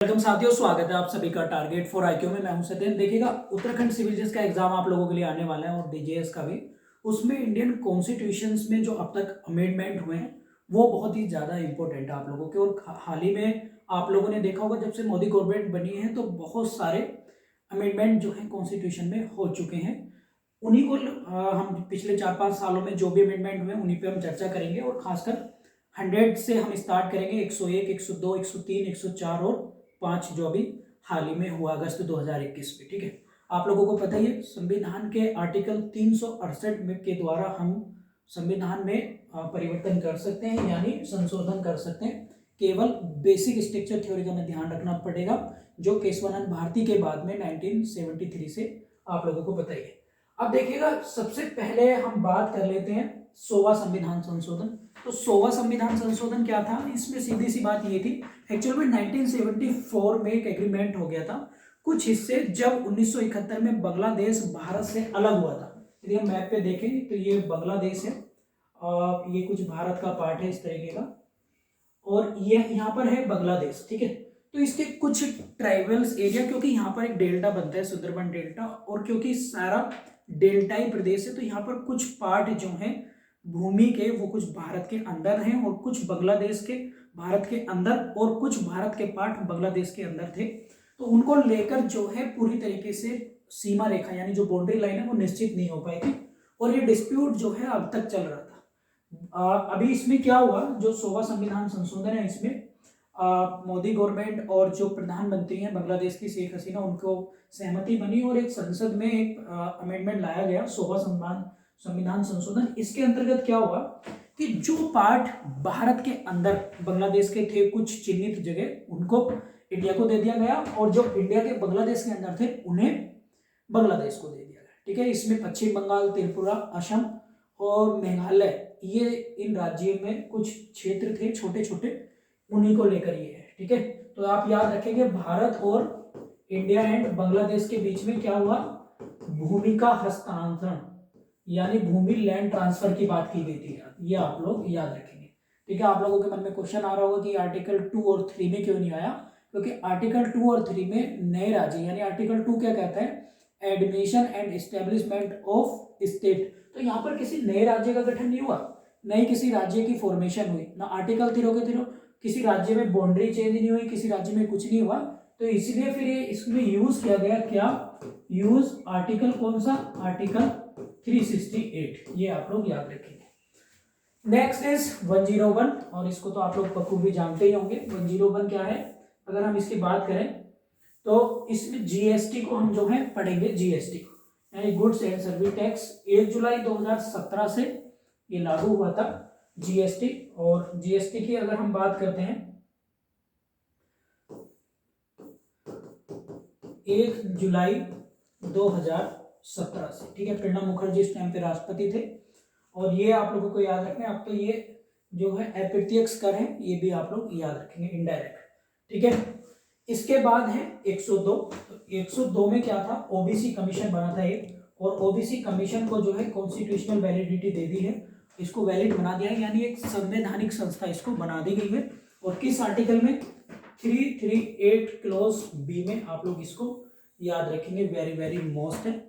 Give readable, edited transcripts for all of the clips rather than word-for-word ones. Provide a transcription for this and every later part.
Welcome साथियों, स्वागत है आप सभी का टारगेट फॉर आईक्यू में। मैं हूं सत्येंद्र। देखिएगा, उत्तराखंड सिविल जज का एग्जाम आप लोगों के लिए आने वाला है और डीजीएस का भी। उसमें इंडियन कॉन्स्टिट्यूशंस में जो अब तक अमेंडमेंट हुए हैं वो बहुत ही ज़्यादा इंपॉर्टेंट है आप लोगों के। और हाल ही में आप लोगों ने देखा होगा, जब से मोदी गवर्नमेंट बनी है तो बहुत सारे अमेंडमेंट जो है कॉन्स्टिट्यूशन में हो चुके हैं। उन्हीं को हम पिछले 4-5 सालों में जो भी अमेंडमेंट हुए उन्हीं पे हम चर्चा करेंगे। और खासकर 100 से हम स्टार्ट करेंगे। 101, 102, 103, 104 और 5 जो अभी हाल ही में हुआ अगस्त 2021 में। ठीक है, आप लोगों को पता ही है, संविधान के आर्टिकल 368 में के द्वारा हम संविधान में परिवर्तन कर सकते हैं, यानी संशोधन कर सकते हैं। केवल बेसिक स्ट्रक्चर थ्योरी का हमें ध्यान रखना पड़ेगा, जो केशवानंद भारती के बाद में 1973 से आप लोगों को पता ही है। अब देखिएगा, सबसे पहले हम बात कर लेते हैं 100वां संविधान संशोधन। तो 100वां संविधान संशोधन क्या था? इसमें सीधी सी बात ये थी, एक्चुअल में 1974 में एक एग्रीमेंट हो गया था कुछ हिस्से, जब 1971 में बांग्लादेश भारत से अलग हुआ था। यदि हम मैप पे देखें तो ये बांग्लादेश है और ये कुछ भारत का पार्ट है इस तरीके का, और ये यहाँ पर है बांग्लादेश। ठीक है, तो इसके कुछ ट्राइबल्स एरिया, क्योंकि यहाँ पर एक डेल्टा बनता है, सुंदरबन डेल्टा, और क्योंकि सारा डेल्टाई प्रदेश है तो यहाँ पर कुछ पार्ट जो हैं भूमि के वो कुछ भारत के अंदर हैं और कुछ बांग्लादेश के भारत के अंदर, और कुछ भारत के पार्ट बांग्लादेश के अंदर थे। तो उनको लेकर जो है पूरी तरीके से सीमा रेखा यानी जो बाउंड्री लाइन है वो निश्चित नहीं हो पाई थी, और ये डिस्प्यूट जो है अब तक चल रहा था। अभी इसमें क्या हुआ, जो 100वां संविधान संशोधन है इसमें मोदी गवर्नमेंट और जो प्रधानमंत्री हैं बांग्लादेश की शेख हसीना, उनको सहमति बनी और एक संसद में एक अमेंडमेंट लाया गया 100वां संविधान संशोधन। इसके अंतर्गत क्या हुआ कि जो पार्ट भारत के अंदर बांग्लादेश के थे, कुछ चिन्हित जगह, उनको इंडिया को दे दिया गया, और जो इंडिया के बांग्लादेश के अंदर थे उन्हें बांग्लादेश को दे दिया गया। ठीक है, इसमें पश्चिम बंगाल, त्रिपुरा, असम और मेघालय, ये इन राज्यों में कुछ क्षेत्र थे छोटे छोटे, उन्हीं को लेकर ये है। ठीक है, तो आप याद रखेंगे, भारत और इंडिया एंड बांग्लादेश के बीच में क्या हुआ, भूमि का हस्तांतरण यानी भूमि लैंड ट्रांसफर की बात की गई थी। ये आप लोग याद रखेंगे। ठीक है, आप लोगों के मन में क्वेश्चन आ रहा होगा कि आर्टिकल 2 और 3 में क्यों नहीं आया, क्योंकि आर्टिकल 2 और 3 में नए राज्य, यानी आर्टिकल 2 क्या कहता है, admission and establishment of state. तो यहाँ पर किसी नए राज्य का गठन नहीं हुआ, नई किसी राज्य की फॉर्मेशन हुई ना। आर्टिकल 3 के 3 किसी राज्य में बाउंड्री चेंज नहीं हुई, किसी राज्य में कुछ नहीं हुआ। तो इसलिए फिर ये इसमें यूज किया गया, क्या यूज, आर्टिकल कौन सा, आर्टिकल 368। ये आप लोग याद रखेंगे। नेक्स्ट इज 101, और इसको तो आप लोग बखूबी जानते ही होंगे। 101 क्या है? अगर हम इसकी बात करें तो इसमें जीएसटी को हम जो है पढ़ेंगे, जीएसटी यानी गुड्स एंड सर्विस टैक्स। 1 जुलाई 2017 से ये लागू हुआ था जीएसटी। और जीएसटी की अगर हम बात करते हैं 1 जुलाई 2017 से, ठीक है, प्रणब मुखर्जी इस टाइम पे राष्ट्रपति थे। और ये आप लोगों को याद रखना है। अब तो ये जो है अप्रत्यक्ष कर है, ये भी आप लोग याद रखेंगे, इनडायरेक्ट। ठीक है, इसके बाद है 102। तो 102 में क्या था, ओबीसी कमीशन बना था ये, और ओबीसी कमीशन को जो है कॉन्स्टिट्यूशनल वैलिडिटी दे दी है, इसको वैलिड बना दिया है, यानी एक संवैधानिक संस्था इसको बना दी गई है। और किस आर्टिकल में, 338 क्लॉज बी में आप लोग इसको याद रखेंगे, वेरी वेरी मोस्ट है।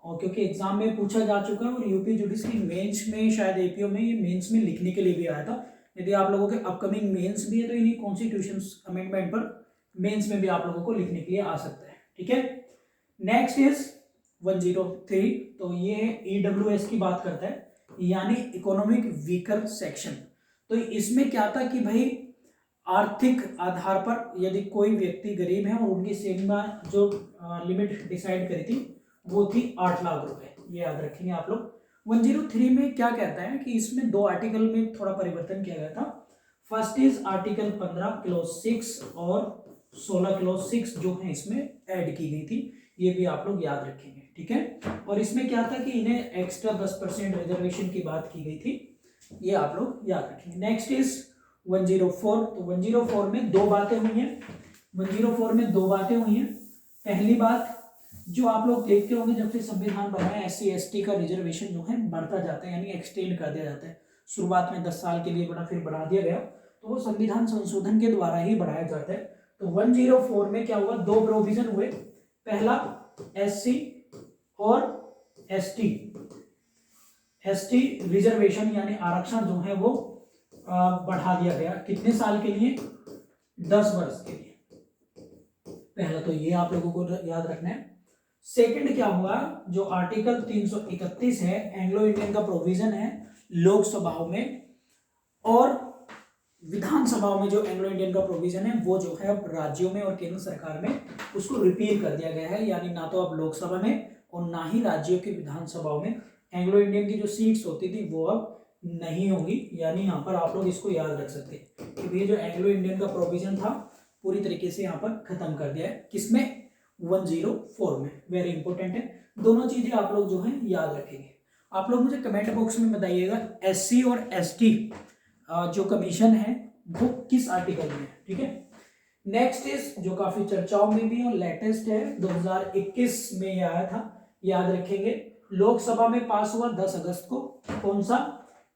और क्योंकि एग्जाम में पूछा जा चुका है, और यूपी जुडिशरी मेंस में, शायद एपीओ में, ये मेंस में लिखने के लिए भी आया था। यदि आप लोगों के अपकमिंग मेंस भी है तो इन्हीं कॉन्स्टिट्यूशन अमेंडमेंट पर मेंस में भी आप लोगों को लिखने के लिए आ सकता है। ठीक है, नेक्स्ट इज 103। तो ये ईडब्ल्यूएस की बात करता है, यानी इकोनॉमिक वीकर सेक्शन। तो इसमें क्या था कि भाई आर्थिक आधार पर यदि कोई व्यक्ति गरीब है, और उनकी सीमा जो लिमिट डिसाइड करी थी वो थी 8 लाख रुपए, ये याद रखेंगे आप लोग। 103 में क्या कहता है कि इसमें 2 आर्टिकल में थोड़ा परिवर्तन किया गया था। फर्स्ट इज आर्टिकल 15 क्लॉज 6 और 16 क्लॉज 6 जो है इसमें ऐड की गई थी, ये भी आप लोग याद रखेंगे। ठीक है, और इसमें क्या था कि इन्हें एक्स्ट्रा 10% रिजर्वेशन की बात की गई थी, ये आप लोग याद रखेंगे। Next is 104। तो 104 में 2 बातें हुई हैं। 104 में 2 बातें हुई हैं। पहली बात, जो आप लोग देखते होंगे, जब से संविधान बना है SC ST का रिजर्वेशन जो है बढ़ता जाता है, यानी एक्सटेंड कर दिया जाता है। शुरुआत में 10 साल के लिए बड़ा, फिर बढ़ा दिया गया, तो वो संविधान संशोधन के द्वारा ही बढ़ाया जाता है। तो 104 में क्या हुआ, दो प्रोविजन हुए। पहला एससी और एसटी रिजर्वेशन यानी आरक्षण जो है वो बढ़ा दिया गया। कितने साल के लिए, 10 वर्ष के लिए। पहला तो ये आप लोगों को याद रखना है। सेकंड क्या हुआ, जो आर्टिकल 331 है, एंग्लो इंडियन का प्रोविजन है लोकसभाओं में और विधानसभाओं में, जो एंग्लो इंडियन का प्रोविजन है वो जो है अब राज्यों में और केंद्र सरकार में उसको रिपील कर दिया गया है। यानी ना तो अब लोकसभा में और ना ही राज्यों की विधानसभाओं में एंग्लो इंडियन की जो सीट्स होती थी वो अब नहीं होगी। यानी यहाँ पर आप लोग इसको याद रख सकते हैं कि ये जो एंग्लो इंडियन का प्रोविजन था पूरी तरीके से यहाँ पर खत्म कर दिया है। किसमें, 104 में। वेरी इंपॉर्टेंट है, दोनों चीजें आप लोग जो है याद रखेंगे। आप लोग मुझे कमेंट बॉक्स में बताइएगा एससी और एसटी जो कमीशन है वो किस आर्टिकल में है, ठीक है। नेक्स्ट इज जो काफी चर्चाओं में भी और लेटेस्ट है, 2021 में ये आया था, याद रखेंगे। लोकसभा में पास हुआ 10 अगस्त को। कौन सा,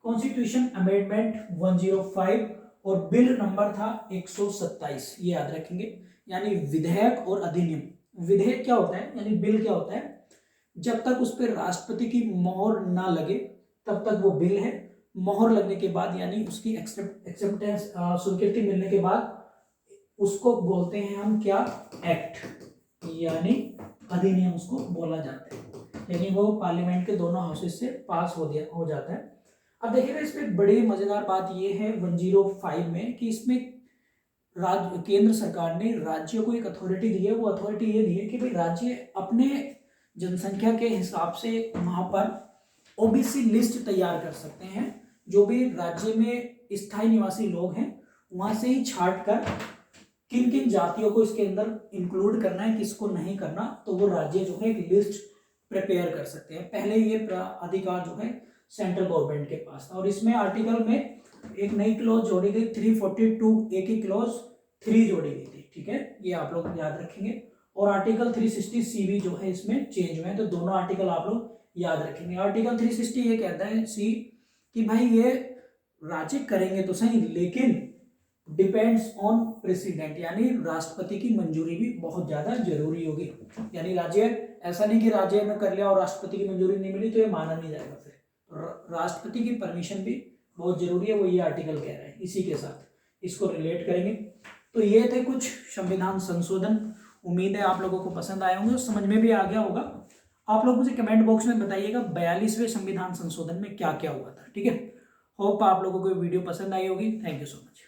कॉन्स्टिट्यूशन अमेंडमेंट 105 और बिल नंबर था 127, ये याद रखेंगे। यानी विधेयक और अधिनियम। विधेयक क्या होता है, यानी बिल क्या होता है, जब तक उस पर राष्ट्रपति की मोहर ना लगे तब तक वो बिल है। मोहर लगने के बाद यानी उसकी एक्सेप्टेंस स्वीकृति मिलने के बाद उसको बोलते हैं हम क्या, एक्ट, यानी अधिनियम उसको बोला जाता है। यानी वो पार्लियामेंट के दोनों हाउसेस से पास हो जाता है। अब देखिएगा इसमें बड़ी मजेदार बात ये है 105 में कि इसमें केंद्र सरकार ने राज्यों को एक अथॉरिटी दी है। वो अथॉरिटी ये दी है कि भाई राज्य अपने जनसंख्या के हिसाब से वहां पर ओबीसी लिस्ट तैयार कर सकते हैं। जो भी राज्य में स्थायी निवासी लोग हैं वहां से ही छांट कर किन किन जातियों को इसके अंदर इंक्लूड करना है, किसको नहीं करना, तो वो राज्य जो है एक लिस्ट प्रिपेयर कर सकते हैं। पहले ये अधिकार जो है सेंट्रल गवर्नमेंट के पास था। और इसमें आर्टिकल में एक नई क्लॉज जोड़ी गई, 342 ए की क्लॉज 3 जोड़ी गई थी, ठीक है, ये आप लोग याद रखेंगे। और आर्टिकल 360 सी भी जो है इसमें चेंज हुए हैं, तो दोनों आर्टिकल आप लोग याद रखेंगे। आर्टिकल 360 ये कहता है सी कि भाई ये राज्य करेंगे तो सही, लेकिन डिपेंड्स ऑन प्रेसिडेंट, यानी राष्ट्रपति की मंजूरी भी बहुत ज्यादा जरूरी होगी। यानी राज्य, ऐसा नहीं कि राज्य में कर लिया और राष्ट्रपति की मंजूरी नहीं मिली तो ये माना नहीं जाएगा। फिर राष्ट्रपति की परमिशन भी बहुत जरूरी है, वो ये आर्टिकल कह रहा है। इसी के साथ इसको रिलेट करेंगे। तो ये थे कुछ संविधान संशोधन। उम्मीद है आप लोगों को पसंद आए होंगे और समझ में भी आ गया होगा। आप लोग मुझे कमेंट बॉक्स में बताइएगा 42वें संविधान संशोधन में क्या क्या हुआ था, ठीक है। होप आप लोगों को वीडियो पसंद आई होगी। Thank you so much.